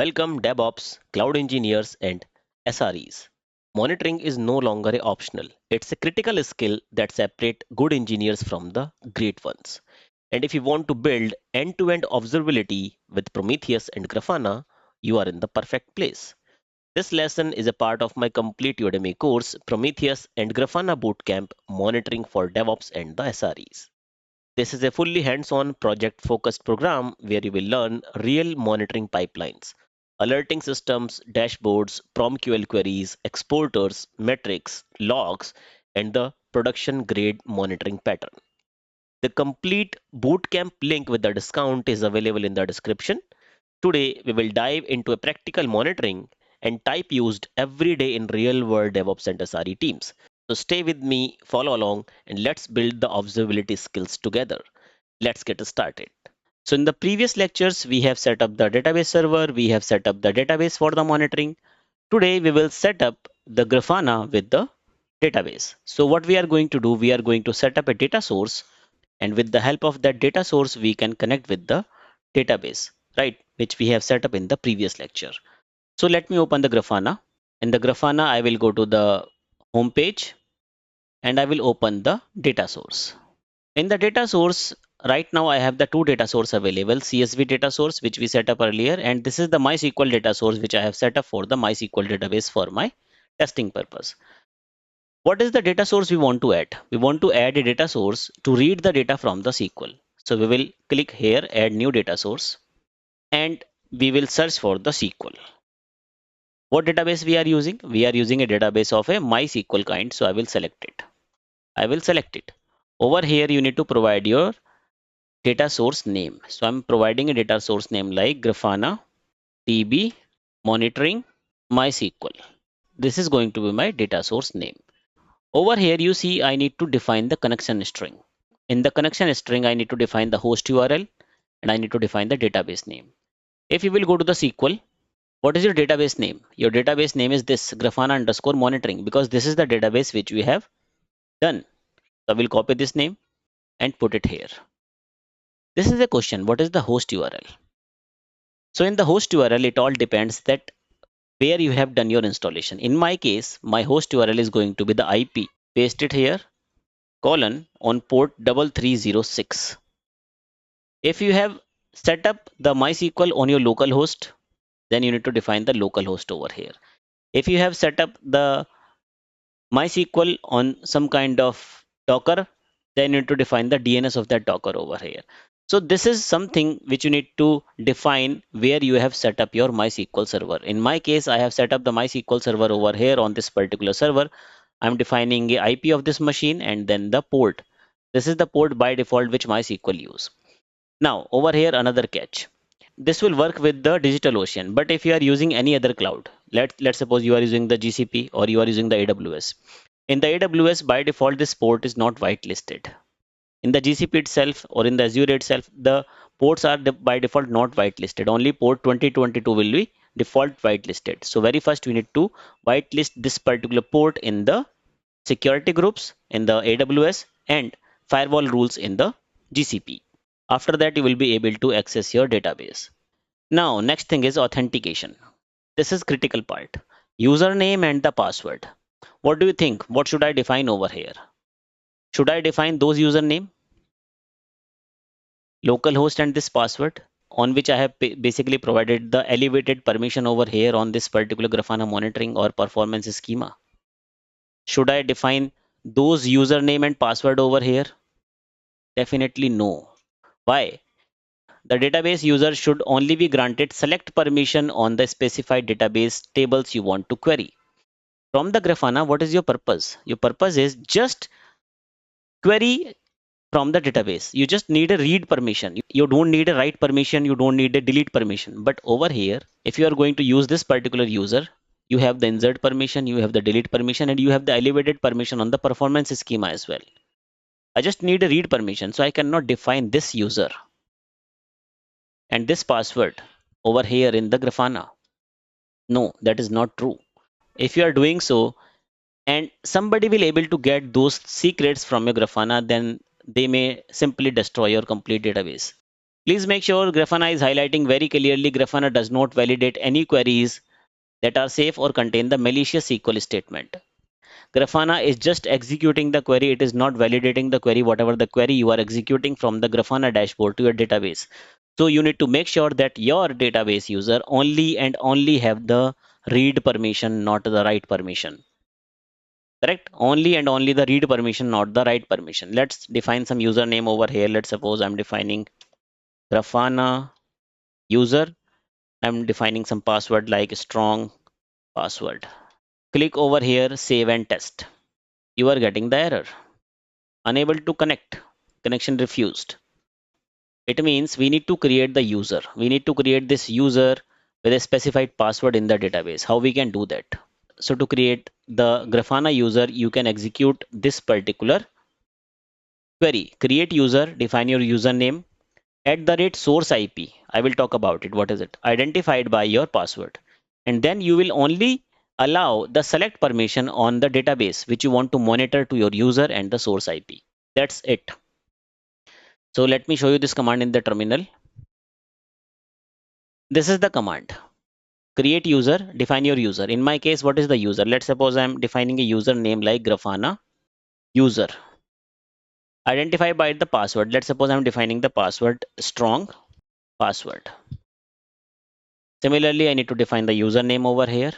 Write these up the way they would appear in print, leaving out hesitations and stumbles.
Welcome DevOps, cloud engineers, and SREs. Monitoring is no longer optional. It's a critical skill that separates good engineers from the great ones. And if you want to build end-to-end observability with Prometheus and Grafana, you are in the perfect place. This lesson is a part of my complete Udemy course, Prometheus and Grafana Bootcamp, Monitoring for DevOps and the SREs. This is a fully hands-on project-focused program where you will learn real monitoring pipelines, alerting systems, dashboards, PromQL queries, exporters, metrics, logs, and the production-grade monitoring pattern. The complete bootcamp link with the discount is available in the description. Today, we will dive into a practical monitoring and type used every day in real-world DevOps and SRE teams. So stay with me, follow along, and let's build the observability skills together. Let's get started. So in the previous lectures, we have set up the database server, we have set up the database for the monitoring. Today, we will set up the Grafana with the database. So what we are going to do, we are going to set up a data source, and with the help of that data source, we can connect with the database, right? Which we have set up in the previous lecture. So let me open the Grafana. In the Grafana, I will go to the home page and I will open the data source. In the data source, right now I have the two data source available, CSV data source, which we set up earlier, and this is the MySQL data source, which I have set up for the MySQL database for my testing purpose. What is the data source we want to add? We want to add a data source to read the data from the SQL. So we will click here, add new data source, and we will search for the SQL. What database we are using? We are using a database of a MySQL kind, so I will select it. I will select it. Over here, you need to provide your data source name. So I'm providing a data source name like Grafana DB monitoring MySQL. This is going to be my data source name. Over here, you see I need to define the connection string. In the connection string, I need to define the host URL and I need to define the database name. If you will go to the SQL, what is your database name? Your database name is this Grafana underscore monitoring because this is the database which we have done. So I will copy this name and put it here. This is a question. What is the host URL? So in the host URL, it all depends that where you have done your installation. In my case, my host URL is going to be the IP. Paste it here, colon on port 3306. If you have set up the MySQL on your local host, then you need to define the local host over here. If you have set up the MySQL on some kind of Docker, then you need to define the DNS of that Docker over here. So this is something which you need to define where you have set up your MySQL server. In my case, I have set up the MySQL server over here on this particular server. I'm defining the IP of this machine and then the port. This is the port by default which MySQL use. Now over here another catch. This will work with the DigitalOcean, but if you are using any other cloud, let's suppose you are using the GCP or you are using the AWS. In the AWS by default this port is not whitelisted. In the GCP itself or in the Azure itself, the ports are by default not whitelisted. Only port 2022 will be default whitelisted. So very first we need to whitelist this particular port in the security groups in the AWS and firewall rules in the GCP. After that, you will be able to access your database. Now, next thing is authentication. This is critical part. Username and the password. What do you think? What should I define over here? Should I define those username, localhost and this password on which I have basically provided the elevated permission over here on this particular Grafana monitoring or performance schema? Should I define those username and password over here? Definitely no. Why? The database user should only be granted select permission on the specified database tables you want to query. From the Grafana, what is your purpose? Your purpose is just query from the database. You just need a read permission. You don't need a write permission. You don't need a delete permission. But over here, if you are going to use this particular user, you have the insert permission, you have the delete permission, and you have the elevated permission on the performance schema as well. I just need a read permission, so I cannot define this user and this password over here in the Grafana. No, that is not true. If you are doing so and somebody will able to get those secrets from your Grafana, then they may simply destroy your complete database. Please make sure Grafana is highlighting very clearly Grafana does not validate any queries that are safe or contain the malicious SQL statement. Grafana is just executing the query. It is not validating the query, whatever the query you are executing from the Grafana dashboard to your database. So you need to make sure that your database user only and only have the read permission, not the write permission. Correct? Only and only the read permission, not the write permission. Let's define some username over here. Let's suppose I'm defining Grafana user. I'm defining some password like strong password. Click over here, save and test. You are getting the error. Unable to connect. Connection refused. It means we need to create the user. We need to create this user with a specified password in the database. How we can do that? So to create the Grafana user, you can execute this particular query. Create user, define your username, at the rate source IP. I will talk about it. What is it? Identified by your password. And then you will only allow the select permission on the database which you want to monitor to your user and the source IP. That's it. So let me show you this command in the terminal. This is the command. Create user, define your user. In my case, what is the user? Let's suppose I'm defining a user name like Grafana user. Identify by the password. Let's suppose I'm defining the password strong password. Similarly, I need to define the username over here.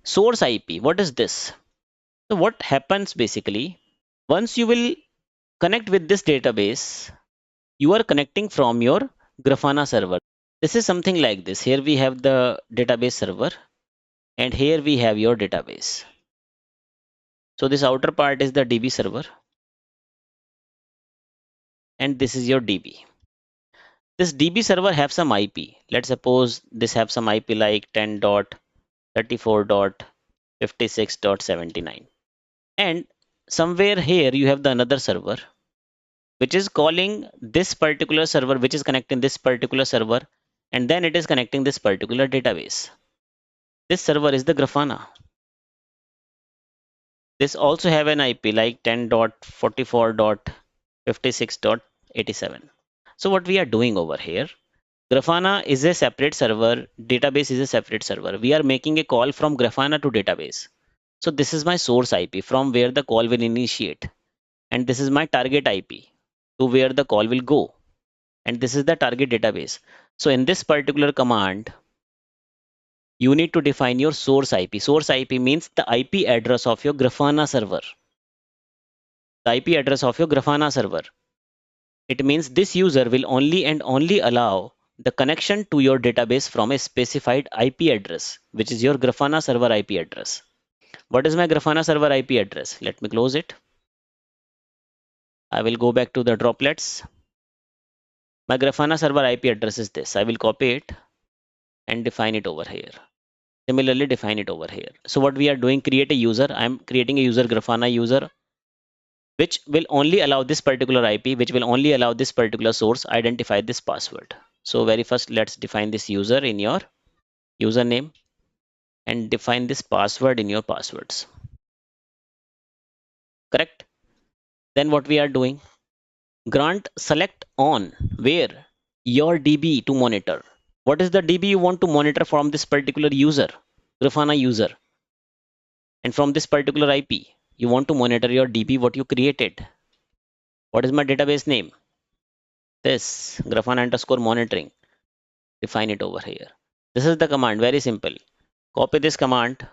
Source IP, what is this? So what happens basically, once you will connect with this database, you are connecting from your Grafana server. This is something like this. Here we have the database server and here we have your database. So this outer part is the DB server and this is your DB. This DB server have some IP. Let's suppose this have some IP like 10.34.56.79. And somewhere here you have the another server which is calling this particular server, which is connecting this particular server, and then it is connecting this particular database. This server is the Grafana. This also have an IP like 10.44.56.87. So what we are doing over here, Grafana is a separate server, database is a separate server. We are making a call from Grafana to database. So this is my source IP from where the call will initiate. And this is my target IP to where the call will go. And this is the target database. So in this particular command, you need to define your source IP. Source IP means the IP address of your Grafana server. The IP address of your Grafana server. It means this user will only and only allow the connection to your database from a specified IP address, which is your Grafana server IP address. What is my Grafana server IP address? Let me close it. I will go back to the droplets. My Grafana server IP address is this. I will copy it and define it over here. Similarly, define it over here. So what we are doing, create a user. I'm creating a user, Grafana user, which will only allow this particular IP, which will only allow this particular source, identify this password. So very first, let's define this user in your username and define this password in your passwords. Correct? Then what we are doing, grant select on where your DB to monitor. What is the DB you want to monitor from this particular user, Grafana user? And from this particular IP, you want to monitor your DB what you created. What is my database name? This Grafana underscore monitoring. Define it over here. This is the command, very simple. Copy this command,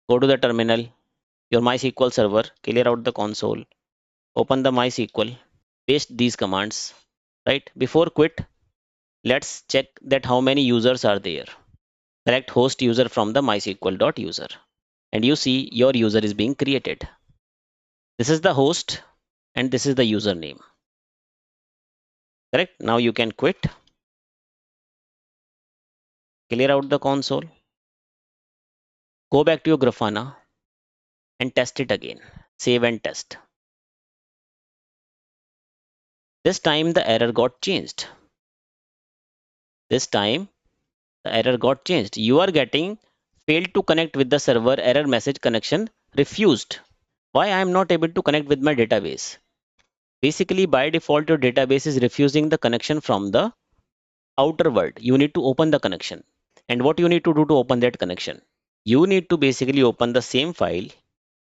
go to the terminal, your MySQL server, clear out the console, open the MySQL, paste these commands, right? Before quit, let's check that how many users are there. Select host user from the MySQL.user. And you see your user is being created. This is the host and this is the username. Correct? Now you can quit. Clear out the console. Go back to your Grafana and test it again. Save and test. This time the error got changed. This time the error got changed. You are getting failed to connect with the server, error message, connection refused. Why I am not able to connect with my database? Basically by default your database is refusing the connection from the outer world, you need to open the connection. And what you need to do to open that connection? You need to basically open the same file,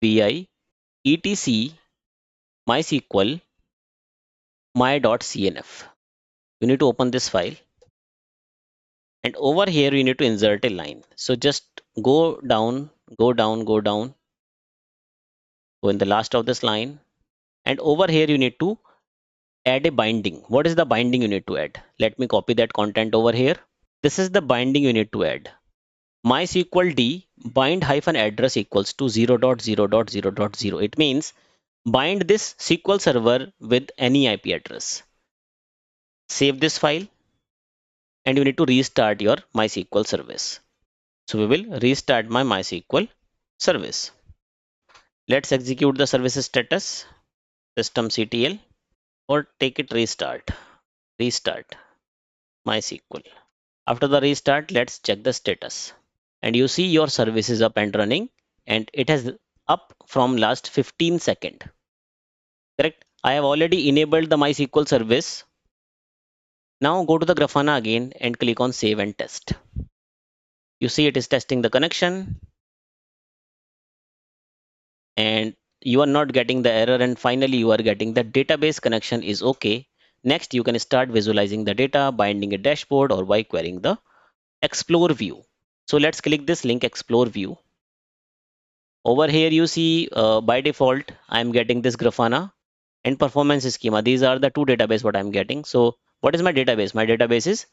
vi etc mysql my.cnf. You need to open this file, and over here you need to insert a line. So just go down, go down, go down, go in the last of this line, and over here you need to add a binding. What is the binding you need to add? Let me copy that content over here. This is the binding you need to add. MySQL D bind hyphen address equals to 0.0.0.0. It means bind this SQL server with any IP address. Save this file, and you need to restart your MySQL service. So we will restart my MySQL service. Let's execute the service status, systemctl, or take it restart. Restart MySQL. After the restart, let's check the status. And you see your service is up and running, and it has up from last 15 seconds. Correct? I have already enabled the MySQL service. Now go to the Grafana again and click on save and test. You see it is testing the connection, and you are not getting the error, and finally you are getting the database connection is okay. Next, you can start visualizing the data, binding a dashboard, or by querying the explore view. So let's click this link, explore view. Over here you see by default I'm getting this Grafana and performance schema. These are the two database what I'm getting. So what is my database? My database is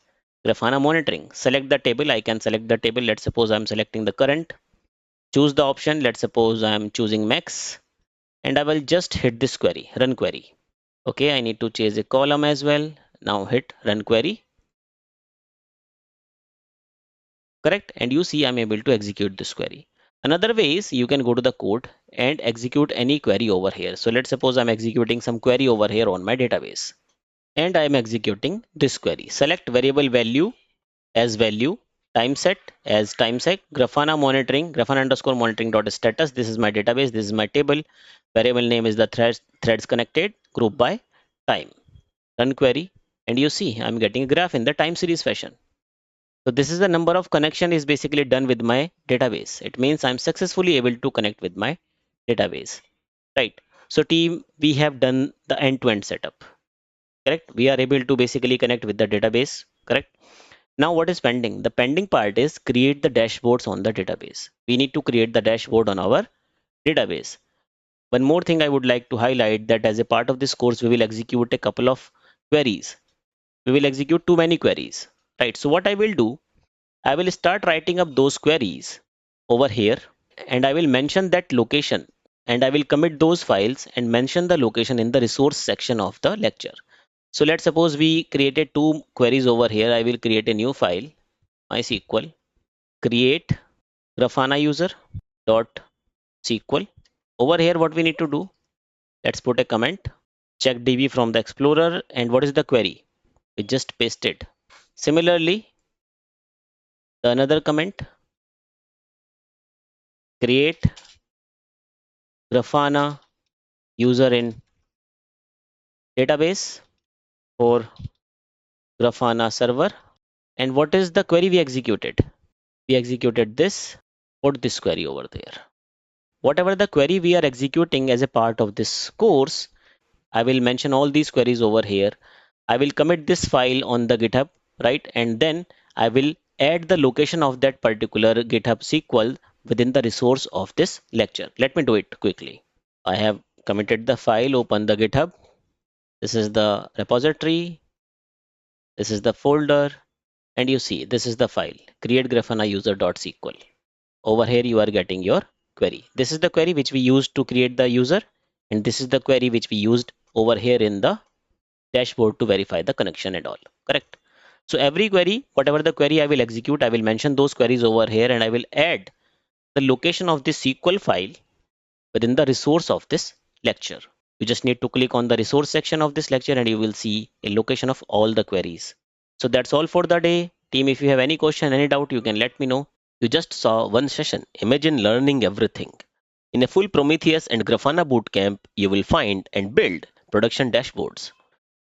Grafana monitoring. Select the table. I can select the table. Let's suppose I'm selecting the current. Choose the option. Let's suppose I'm choosing max, and I will just hit this query, run query. Okay, I need to change a column as well. Now hit run query. Correct, and you see I'm able to execute this query. Another way is you can go to the code and execute any query over here. So let's suppose I'm executing some query over here on my database, and I'm executing this query. Select variable value as value, time set as time set, Grafana monitoring, Grafana underscore monitoring dot status. This is my database, this is my table. Variable name is the threads connected, group by time. Run query, and you see I'm getting a graph in the time series fashion. So this is the number of connection is basically done with my database. It means I'm successfully able to connect with my database, right? So team, we have done the end-to-end setup, correct? We are able to basically connect with the database, correct? Now what is pending? The pending part is create the dashboards on the database. We need to create the dashboard on our database. One more thing I would like to highlight, that as a part of this course, we will execute a couple of queries. We will execute too many queries, right? So what I will do, I will start writing up those queries over here, and I will mention that location, and I will commit those files and mention the location in the resource section of the lecture. So let's suppose we created two queries over here. I will create a new file, MySQL, create Grafana user dot SQL. Over here, what we need to do, let's put a comment, check DB from the Explorer, and what is the query? We just pasted. Similarly, the another comment, create Grafana user in database for Grafana server. And what is the query we executed? We executed this, put this query over there. Whatever the query we are executing as a part of this course, I will mention all these queries over here. I will commit this file on the GitHub, right? And then I will add the location of that particular GitHub SQL within the resource of this lecture. Let me do it quickly. I have committed the file, open the GitHub. This is the repository. This is the folder. And you see, this is the file, create grafana user.sql. Over here, you are getting your query. This is the query which we used to create the user. And this is the query which we used over here in the dashboard to verify the connection and all. Correct. So every query, whatever the query I will execute, I will mention those queries over here, and I will add the location of this SQL file within the resource of this lecture. You just need to click on the resource section of this lecture, and you will see a location of all the queries. So that's all for the day. Team, if you have any question, any doubt, you can let me know. You just saw one session. Imagine learning everything. In a full Prometheus and Grafana bootcamp, you will find and build production dashboards,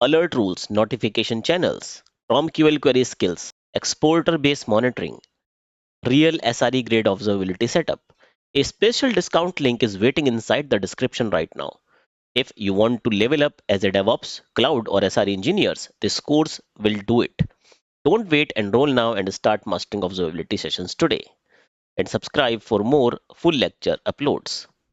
alert rules, notification channels, PromQL query skills, exporter-based monitoring, real SRE grade observability setup. A special discount link is waiting inside the description right now. If you want to level up as a DevOps, cloud, or SRE engineers, this course will do it. Don't wait, enroll now and start mastering observability sessions today. And subscribe for more full lecture uploads.